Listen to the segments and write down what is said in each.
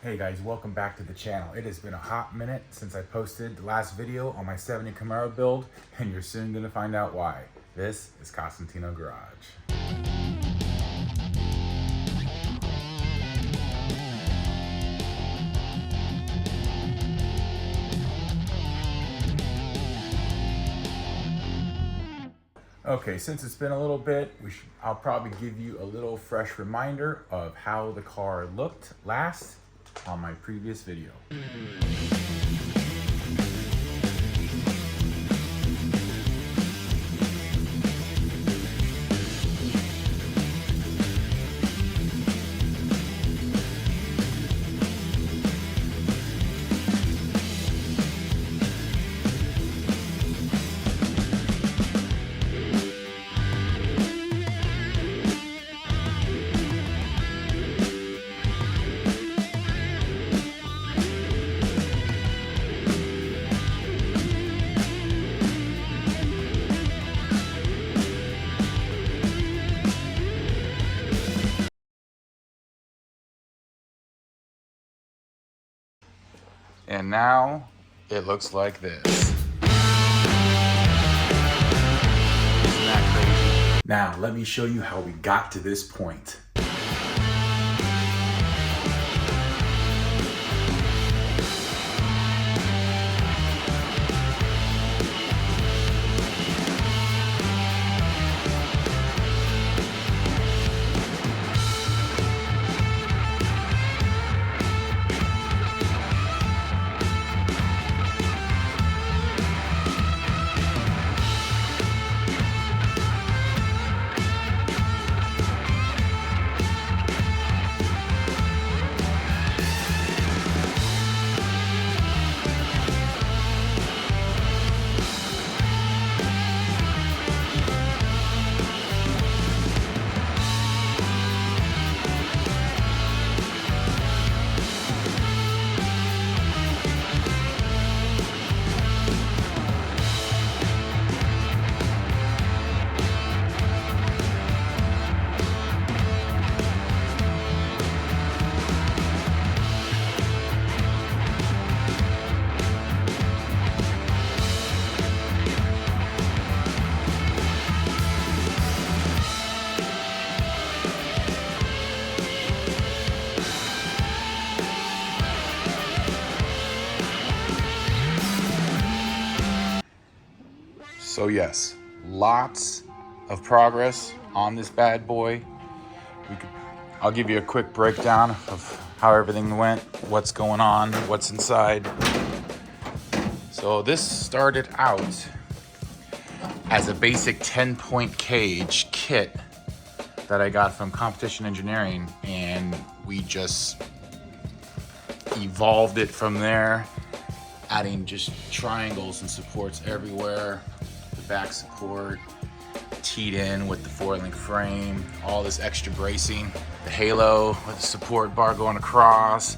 Hey guys, welcome back to the channel. It has been a hot minute since I posted the last video on my 70 Camaro build, and you're soon gonna find out why. This is Costantino Garage. Okay, since it's been a little bit, I'll probably give you a little fresh reminder of how the car looked last on my previous video. And now it looks like this. Isn't that crazy? Now let me show you how we got to this point. So yes, lots of progress on this bad boy. I'll give you a quick breakdown of how everything went, what's going on, what's inside. So this started out as a basic 10-point cage kit that I got from Competition Engineering, and we just evolved it from there, adding just triangles and supports everywhere. The back support, teed in with the 4-link frame, all this extra bracing, the halo with the support bar going across,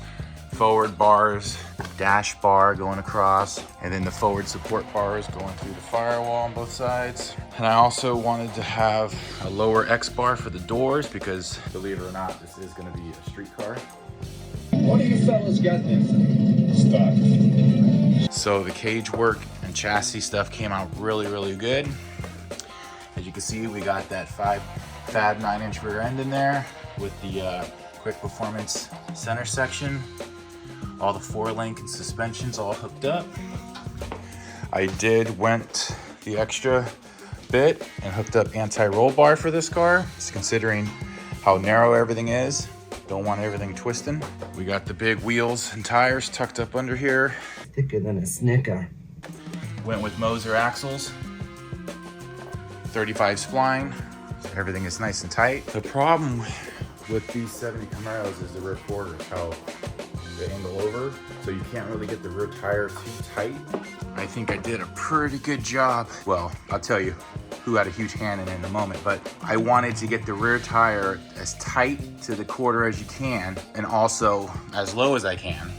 forward bars, dash bar going across, and then the forward support bars going through the firewall on both sides. And I also wanted to have a lower X bar for the doors because, believe it or not, this is going to be a street car. What do you fellas got there? Stuff. So the cage work and chassis stuff came out really good. As you can see, we got that fab 9-inch rear end in there with the quick performance center section. All the 4-link and suspensions all hooked up. I went the extra bit and hooked up anti-roll bar for this car. Just considering how narrow everything is. Don't want everything twisting. We got the big wheels and tires tucked up under here. Thicker than a Snicker. Went with Moser axles, 35 spline, so everything is nice and tight. The problem with these 70 Camaros is the rear quarters, how they angle over, so you can't really get the rear tire too tight. I think I did a pretty good job. Well, I'll tell you who had a huge hand in it in a moment, but I wanted to get the rear tire as tight to the quarter as you can, and also as low as I can.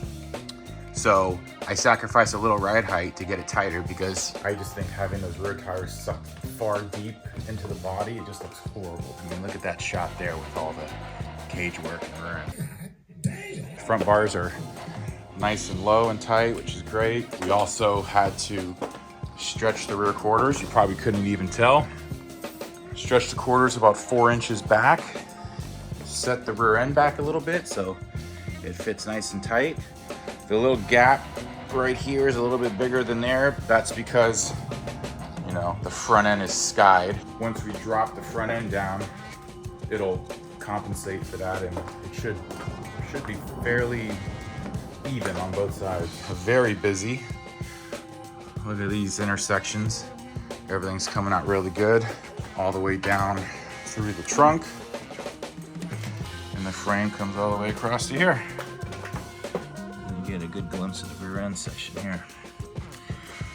So I sacrificed a little ride height to get it tighter because I just think having those rear tires sucked far deep into the body, it just looks horrible. I mean, look at that shot there with all the cage work and rear end. front bars are nice and low and tight, which is great. We also had to stretch the rear quarters. You probably couldn't even tell. Stretch the quarters about 4 inches back. Set the rear end back a little bit so it fits nice and tight. The little gap right here is a little bit bigger than there. That's because, you know, the front end is skied. Once we drop the front end down, it'll compensate for that, and it should be fairly even on both sides. Very busy. Look at these intersections. Everything's coming out really good. All the way down through the trunk. And the frame comes all the way across to here. You get a good glimpse of the rear end section here.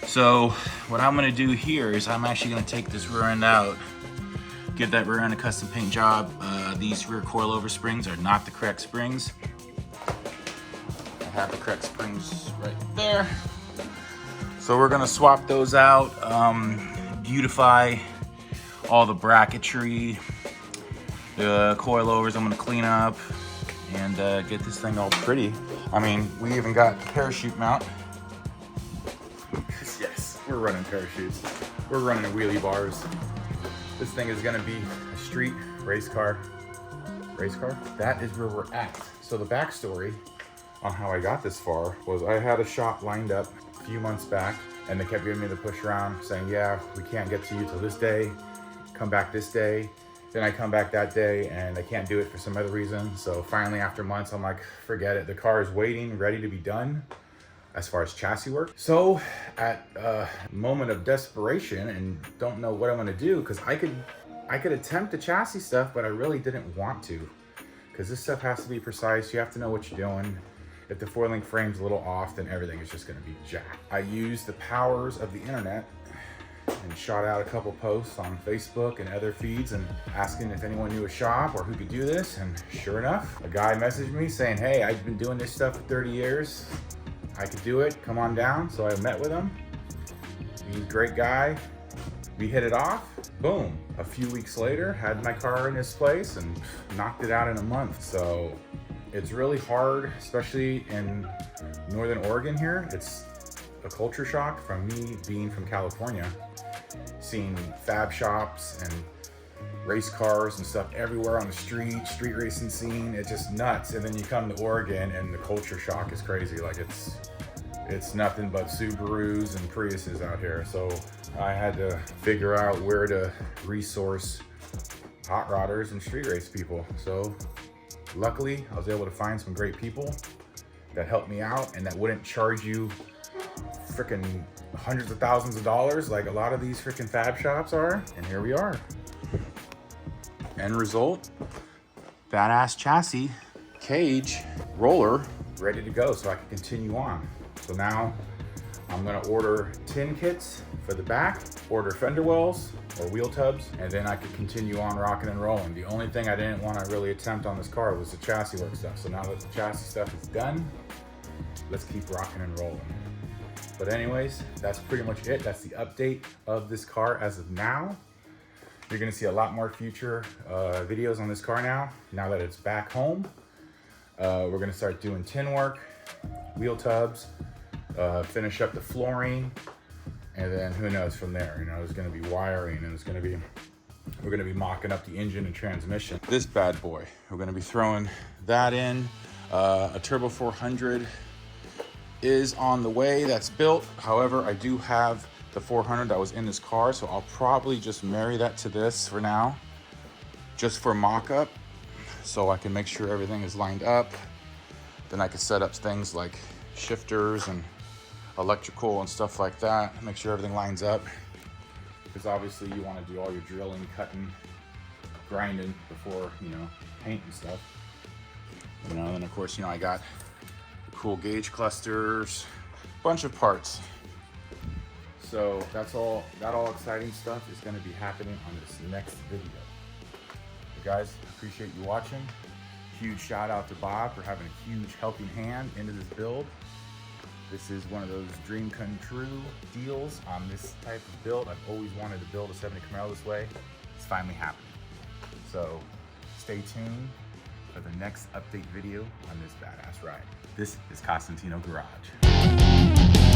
So what I'm gonna do here is I'm actually gonna take this rear end out, give that rear end a custom paint job. These rear coilover springs are not the correct springs. I have the correct springs right there. So we're gonna swap those out, beautify all the bracketry, the coilovers I'm gonna clean up, and get this thing all pretty. I mean, we even got parachute mount. Yes, we're running parachutes. We're running wheelie bars. This thing is gonna be a street race car. Race car? That is where we're at. So the backstory on how I got this far was I had a shop lined up a few months back, and they kept giving me the push around saying, yeah, we can't get to you till this day, come back this day. Then I come back that day and I can't do it for some other reason. So finally, after months, I'm like, forget it. The car is waiting, ready to be done as far as chassis work. So at a moment of desperation and don't know what I'm gonna do, because I could attempt the chassis stuff, but I really didn't want to, because this stuff has to be precise. You have to know what you're doing. If the 4-link frame's a little off, then everything is just gonna be jacked. I used the powers of the internet and shot out a couple posts on Facebook and other feeds and asking if anyone knew a shop or who could do this. And sure enough, a guy messaged me saying, hey, I've been doing this stuff for 30 years. I could do it, come on down. So I met with him. He's a great guy. We hit it off, boom. A few weeks later, had my car in his place and knocked it out in a month. So it's really hard, especially in Northern Oregon here. It's a culture shock from me being from California, seeing fab shops and race cars and stuff everywhere on the street racing scene. It's just nuts. And then you come to Oregon and the culture shock is crazy. Like it's nothing but Subarus and Priuses out here. So I had to figure out where to resource hot rodders and street race people. So luckily I was able to find some great people that helped me out and that wouldn't charge you freaking hundreds of thousands of dollars like a lot of these freaking fab shops are. And here we are. End result, badass chassis, cage, roller, ready to go so I can continue on. So now I'm gonna order tin kits for the back, order fender wells or wheel tubs, and then I could continue on rocking and rolling. The only thing I didn't want to really attempt on this car was the chassis work stuff. So now that the chassis stuff is done, let's keep rocking and rolling. But anyways, that's pretty much it. That's the update of this car as of now. You're gonna see a lot more future videos on this car now that it's back home. We're gonna start doing tin work, wheel tubs, finish up the flooring, and then who knows from there. You know, there's gonna be wiring, and we're gonna be mocking up the engine and transmission. This bad boy, we're gonna be throwing that in. A Turbo 400 is on the way, that's built. However, I do have the 400 that was in this car, so I'll probably just marry that to this for now, just for mock-up, so I can make sure everything is lined up. Then I can set up things like shifters and electrical and stuff like that, make sure everything lines up, because obviously you want to do all your drilling, cutting, grinding before, you know, paint and stuff. You know, and then of course, you know, I got cool gauge clusters, bunch of parts. So that all exciting stuff is going to be happening on this next video. But guys, appreciate you watching. Huge shout out to Bob for having a huge helping hand into this build. This is one of those dream come true deals on this type of build. I've always wanted to build a 70 Camaro this way. It's finally happening. So stay tuned for for the next update video on this badass ride. This is Costantino Garage.